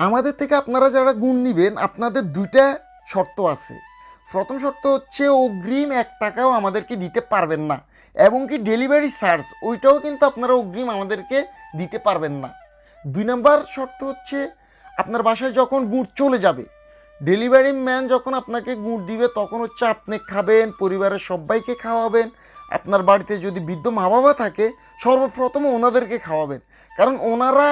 আমাদের থেকে আপনারা যারা গুণ নেবেন আপনাদের দুইটা শর্ত আছে। প্রথম শর্ত হচ্ছে অগ্রিম 1 টাকাও আমাদেরকে দিতে পারবেন না, এবং কি ডেলিভারি চার্জ ওইটাও কিন্তু আপনারা অগ্রিম আমাদেরকে দিতে পারবেন না। 2 নম্বর শর্ত হচ্ছে আপনার বাসায় যখন গুড় চলে যাবে, ডেলিভারি ম্যান যখন আপনাকে গুড় দিবে তখন হচ্ছে আপনি খাবেন, পরিবারের সবাইকে খাওয়াবেন। আপনার বাড়িতে যদি বৃদ্ধ মা বাবা থাকে সর্বপ্রথম ওনাদেরকে খাওয়াবেন, কারণ ওনারা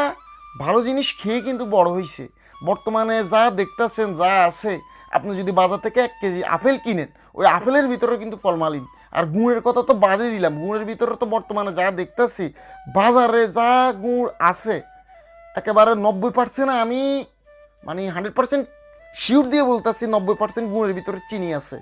ভালো জিনিস খেয়ে কিন্তু বড় হয়েছে। বর্তমানে যা দেখতেছেন যা আছে, আপনি যদি বাজার থেকে 1 কেজি আপেল কিনেন, ওই আপেলের ভিতরে কিন্তু ফলমালিন। আর গুড়ের কথা তো বাদে দিলাম, গুড়ের ভিতরে তো বর্তমানে যা দেখতেছি বাজারে যা গুড় আছে একেবারে 90%, আমি মানে 100% শিওর দিয়ে বলতেছি 90% গুড়ের ভিতরে চিনি আছে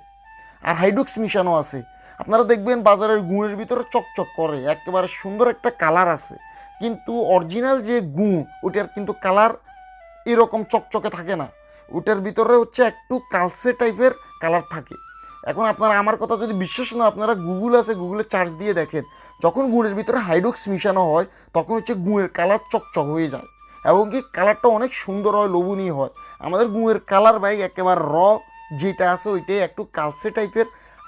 আর হাইড্রোক্স মিশানো আছে। আপনারা দেখবেন বাজারের গুড়ের ভিতরে চকচক করে, একেবারে সুন্দর একটা কালার আছে, কিন্তু অরিজিনাল যে গুড় ওটার কিন্তু কালার এরকম চকচকে থাকে না, ওটার ভিতরে হচ্ছে একটু কালসে টাইপের কালার থাকে। এখন আপনারা আমার কথা যদি বিশ্বাস না, আপনারা গুগল আছে, গুগলে চার্জ দিয়ে দেখেন, যখন গুড়ের ভিতরে হাইড্রোক্স মিশানো হয় তখন হচ্ছে গুড়ের কালার চকচক হয়ে যায়, এবং কি কালারটা অনেক সুন্দর হয়, লোভনীয় হয়। আমাদের গুড়ের কালার ভাই একেবারে যেটা আছে ওইটাই একটু কালসে টাইপের।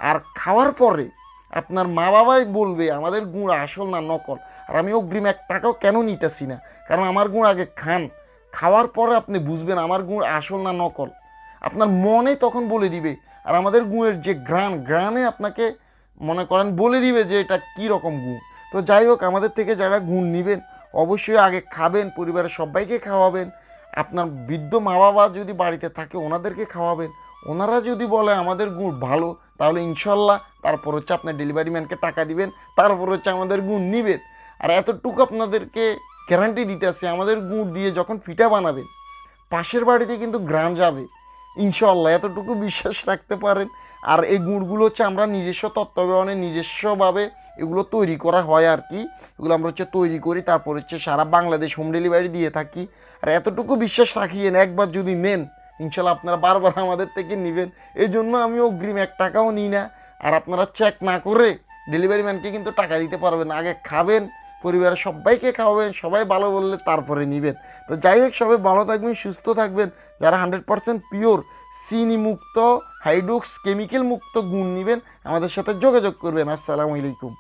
আর খাওয়ার পরে আপনার মা বাবাই বলবে আমাদের গুড় আসল না নকল। আর আমি অগ্রিম 1 টাকাও কেন নিতেছি না, কারণ আমার গুড় আগে খান, খাওয়ার পরে আপনি বুঝবেন আমার গুড় আসল না নকল, আপনার মনে তখন বলে দিবে। আর আমাদের গুড়ের যে গ্রানে আপনাকে মনে করেন বলে দিবে যে এটা কী রকম গুড়। তো যাই হোক, আমাদের থেকে যারা গুড় নেবেন অবশ্যই আগে খাবেন, পরিবারের সবাইকে খাওয়াবেন। আপনার বৃদ্ধ মা বাবা যদি বাড়িতে থাকে ওনাদেরকে খাওয়াবেন। ওনারা যদি বলে আমাদের গুড় ভালো, তাহলে ইনশাল্লাহ তারপর হচ্ছে আপনার ডেলিভারি ম্যানকে টাকা দিবেন, তারপর হচ্ছে আমাদের গুড় নেবেন। আর এতটুকু আপনাদেরকে গ্যারান্টি দিতে আসছে, আমাদের গুড় দিয়ে যখন পিঠা বানাবেন পাশের বাড়িতে কিন্তু গ্রাম যাবে ইনশাল্লাহ, এতটুকু বিশ্বাস রাখতে পারেন। আর এই গুড়গুলো হচ্ছে আমরা নিজস্ব তত্ত্বাবধানে নিজস্বভাবে এগুলো তৈরি করা হয় আর কি, এগুলো আমরা হচ্ছে তৈরি করি, তারপর হচ্ছে সারা বাংলাদেশ হোম ডেলিভারি দিয়ে থাকি। আর এতটুকু বিশ্বাস রাখিয়েন, একবার যদি নেন ইনশাল্লাহ আপনারা বারবার আমাদের থেকে নেবেন। এই জন্য আমি অগ্রিম 1 টাকাও নিই না। আর আপনারা চেক না করে ডেলিভারি ম্যানকে কিন্তু টাকা দিতে পারবেন, আগে খাবেন, পরিবারের সবাইকে খাওয়াবেন, সবাই ভালো বললে তারপরে নেবেন। তো যাই হোক, সবাই ভালো থাকবেন, সুস্থ থাকবেন। যারা 100% পিওর চিনি মুক্ত হাইড্রোক্স কেমিক্যাল মুক্ত গুড় নেবেন আমাদের সাথে যোগাযোগ করবেন। আসসালামু আলাইকুম।